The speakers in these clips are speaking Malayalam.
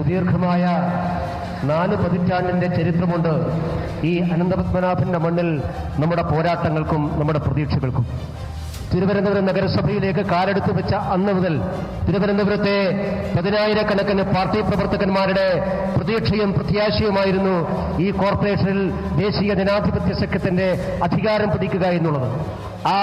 സുദീർഘമായ 4 പതിറ്റാണ്ടിന്റെ ചരിത്രമുണ്ട് ഈ അനന്തപത്മനാഭന്റെ മണ്ണിൽ നമ്മുടെ പോരാട്ടങ്ങൾക്കും നമ്മുടെ പ്രതീക്ഷകൾക്കും. തിരുവനന്തപുരം നഗരസഭയിലേക്ക് കാലെടുത്തു വെച്ച അന്ന് മുതൽ തിരുവനന്തപുരത്തെ 10,000-കണക്കിന് പാർട്ടി പ്രവർത്തകന്മാരുടെ പ്രതീക്ഷയും പ്രത്യാശയുമായിരുന്നു ഈ കോർപ്പറേഷനിൽ ദേശീയ ജനാധിപത്യ സഖ്യത്തിന്റെ അധികാരം പിടിക്കുക എന്നുള്ളത്. ആ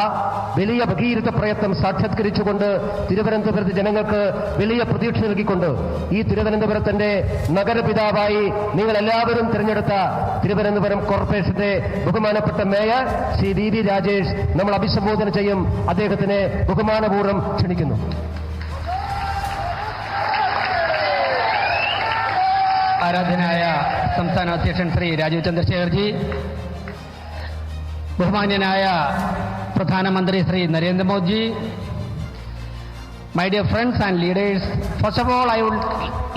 വലിയ ഭഗീരഥ പ്രയത്നം സാക്ഷാത്കരിച്ചുകൊണ്ട് തിരുവനന്തപുരത്ത് ജനങ്ങൾക്ക് വലിയ പ്രതീക്ഷ നൽകിക്കൊണ്ട് ഈ തിരുവനന്തപുരത്തിന്റെ നഗരപിതാവായി നിങ്ങൾ എല്ലാവരും തിരഞ്ഞെടുത്ത തിരുവനന്തപുരം കോർപ്പറേഷന്റെ ബഹുമാനപ്പെട്ട മേയർ ശ്രീ DV രാജേഷ് നമ്മൾ അഭിസംബോധന ചെയ്യും. അദ്ദേഹത്തിനെ ബഹുമാനപൂർവ്വം ക്ഷണിക്കുന്നു. ആരാധനായ സംസ്ഥാന അധ്യക്ഷൻ ശ്രീ രാജീവ് ചന്ദ്രശേഖർജി, ബഹുമാന്യനായ പ്രധാനമന്ത്രി Shri Narendra Modi ji, my dear friends and leaders, first of all I would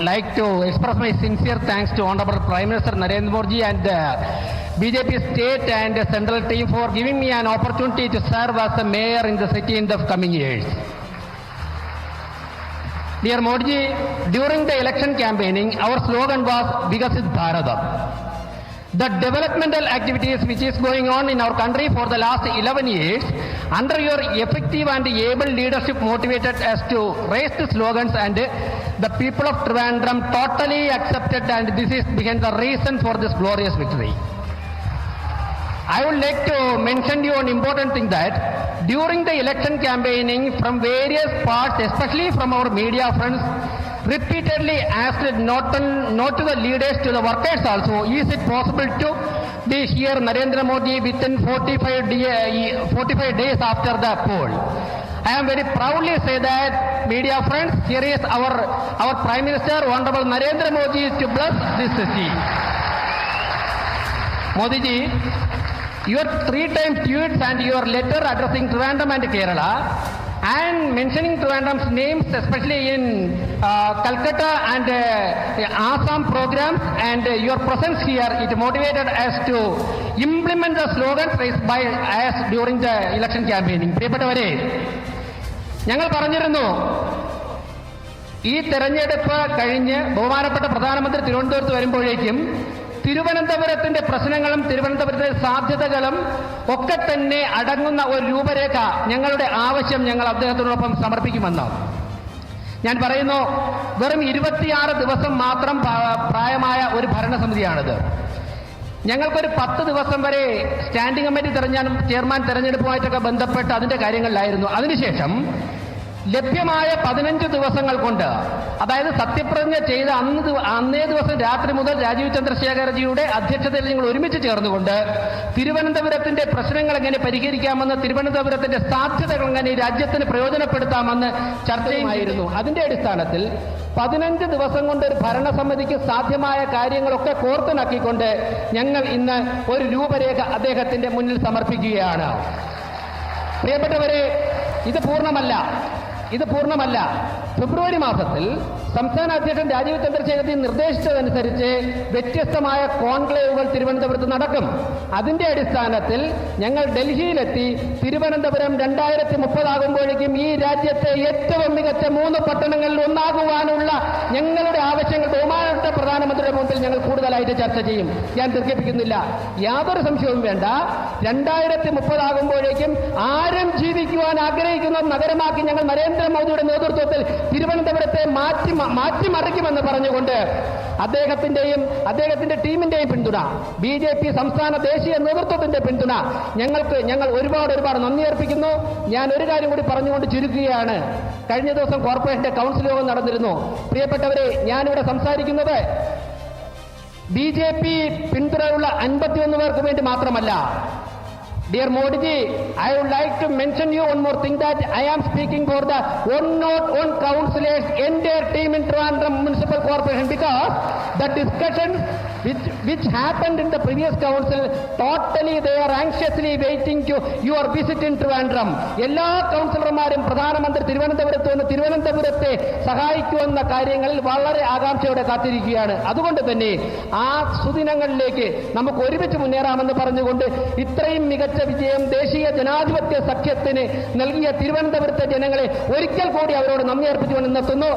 like to express my sincere thanks to Honorable Prime Minister Narendra Modi and the BJP state and central team for giving me an opportunity to serve as the mayor in the city in the coming years. Dear Modi, during the election campaigning, our slogan was Vikasit Bharatam. The developmental activities which is going on in our country for the last 11 years, under your effective and able leadership motivated us to raise the slogans, and the people of Trivandrum totally accepted, and this is behind the reason for this glorious victory. I would like to mention you an important thing that during the election campaigning from various parts, especially from our media friends, repeatedly asked not to the leaders, to the workers also, is it possible to be here Narendra Modi within 45 days after the poll. I am very proudly say that, media friends, here is our Prime Minister, Honorable Narendra Modi, to bless this city. Modi ji, your 3 times tweets and your letter addressing Trivandrum and Kerala and mentioning Trivandrum's names, especially in Calcutta and Assam programs, and your presence here, it motivated us to implement the slogans raised by us during the election campaigning. പ്രിയപ്പെട്ടവരെ, ഞങ്ങൾ പറഞ്ഞിരുന്നു ഈ തെരഞ്ഞെടുപ്പ് കഴിഞ്ഞ് ബഹുമാനപ്പെട്ട പ്രധാനമന്ത്രി തിരുവനന്തപുരത്ത് വരുമ്പോഴേക്കും തിരുവനന്തപുരത്തിന്റെ പ്രശ്നങ്ങളും തിരുവനന്തപുരത്തെ സാധ്യതകളും ഒക്കെ തന്നെ അടങ്ങുന്ന ഒരു രൂപരേഖ, ഞങ്ങളുടെ ആവശ്യം ഞങ്ങൾ അദ്ദേഹത്തിനോടൊപ്പം സമർപ്പിക്കുമെന്ന്. ഞാൻ പറയുന്നു, വെറും 26 ദിവസം മാത്രം പ്രായമായ ഒരു ഭരണസമിതിയാണിത്. ഞങ്ങൾക്കൊരു 10 ദിവസം വരെ സ്റ്റാൻഡിംഗ് കമ്മിറ്റി ചെയർമാൻ തെരഞ്ഞെടുപ്പുമായിട്ടൊക്കെ ബന്ധപ്പെട്ട് അതിന്റെ കാര്യങ്ങളിലായിരുന്നു. അതിനുശേഷം ലഭ്യമായ 15 ദിവസങ്ങൾ കൊണ്ട്, അതായത് സത്യപ്രതിജ്ഞ ചെയ്ത അന്നേ ദിവസം രാത്രി മുതൽ രാജീവ് ചന്ദ്രശേഖർജിയുടെ അധ്യക്ഷതയിൽ നിങ്ങൾ ഒരുമിച്ച് ചേർന്നുകൊണ്ട് തിരുവനന്തപുരത്തിന്റെ പ്രശ്നങ്ങൾ എങ്ങനെ പരിഹരിക്കാമെന്ന്, തിരുവനന്തപുരത്തിന്റെ സാധ്യതകൾ എങ്ങനെ രാജ്യത്തിന് പ്രയോജനപ്പെടുത്താമെന്ന് ചർച്ചയുമായിരുന്നു. അതിന്റെ അടിസ്ഥാനത്തിൽ 15 ദിവസം കൊണ്ട് ഒരു ഭരണസമിതിക്ക് സാധ്യമായ കാര്യങ്ങളൊക്കെ കോർത്തിണക്കിക്കൊണ്ട് ഞങ്ങൾ ഇന്ന് ഒരു രൂപരേഖ അദ്ദേഹത്തിന്റെ മുന്നിൽ സമർപ്പിക്കുകയാണ്. പ്രിയപ്പെട്ടവരെ, ഇത് പൂർണ്ണമല്ല. ഫെബ്രുവരി മാസത്തിൽ സംസ്ഥാന അധ്യക്ഷൻ രാജീവ് ചന്ദ്രശേഖർജി നിർദ്ദേശിച്ചതനുസരിച്ച് വ്യത്യസ്തമായ കോൺക്ലേവുകൾ തിരുവനന്തപുരത്ത് നടക്കും. അതിന്റെ അടിസ്ഥാനത്തിൽ ഞങ്ങൾ ഡൽഹിയിലെത്തി തിരുവനന്തപുരം 2030 ആകുമ്പോഴേക്കും ഈ രാജ്യത്തെ ഏറ്റവും മികച്ച 3 പട്ടണങ്ങളിൽ ഒന്നാകുവാനുള്ള ഞങ്ങളുടെ ആവശ്യങ്ങൾ ബഹുമാനപ്പെട്ട പ്രധാനമന്ത്രിയുടെ മുമ്പിൽ ഞങ്ങൾ കൂടുതലായിട്ട് ചർച്ച ചെയ്യും. ഞാൻ ദീർഘിപ്പിക്കുന്നില്ല, യാതൊരു സംശയവും വേണ്ട. 2030 ആകുമ്പോഴേക്കും ആരും ജീവിക്കുവാൻ ആഗ്രഹിക്കുന്ന നഗരമാക്കി ഞങ്ങൾ നരേന്ദ്രമോദിയുടെ നേതൃത്വത്തിൽ തിരുവനന്തപുരത്തെ മാറ്റിമറിക്കുമെന്ന് പറഞ്ഞുകൊണ്ട് അദ്ദേഹത്തിന്റെ ടീമിന്റെയും പിന്തുണ, BJP സംസ്ഥാന ദേശീയ നേതൃത്വത്തിന്റെ പിന്തുണ ഞങ്ങൾ ഒരുപാട് നന്ദി അർപ്പിക്കുന്നു. ഞാൻ ഒരു കാര്യം കൂടി പറഞ്ഞുകൊണ്ട് ചുരുക്കുകയാണ്. കഴിഞ്ഞ ദിവസം കോർപ്പറേഷന്റെ കൗൺസിൽ യോഗം നടന്നിരുന്നു. പ്രിയപ്പെട്ടവരെ, ഞാനിവിടെ സംസാരിക്കുന്നത് BJP പിന്തുണയുള്ള 51 പേർക്ക് വേണ്ടി മാത്രമല്ല. Dear Modi ji, I would like to mention you one more thing, that I am speaking for the 101 councillors, entire team in Trivandrum Municipal Corporation, because the discussions which happened in the previous council, totally they are anxiously waiting to your visit in Trivandrum. എല്ലാ കൗൺസിലർമാരും പ്രധാനമന്ത്രി തിരുവനന്തപുരത്ത് വന്ന് തിരുവനന്തപുരത്തെ സഹായിക്കുമെന്ന കാര്യങ്ങളിൽ വളരെ ആകാംക്ഷയോടെ കാത്തിരിക്കുകയാണ്. അതുകൊണ്ട് തന്നെ ആ സുദിനങ്ങളിലേക്ക് നമുക്ക് ഒരുമിച്ച് മുന്നേറാമെന്ന് പറഞ്ഞുകൊണ്ട് ഇത്രയും മികച്ച വിജയം ദേശീയ ജനാധിപത്യ സഖ്യത്തിന് നൽകിയ തിരുവനന്തപുരത്തെ ജനങ്ങളെ ഒരിക്കൽ കൂടി അവരോട് നന്ദി അർപ്പിച്ചുകൊണ്ട് നിർത്തുന്നു.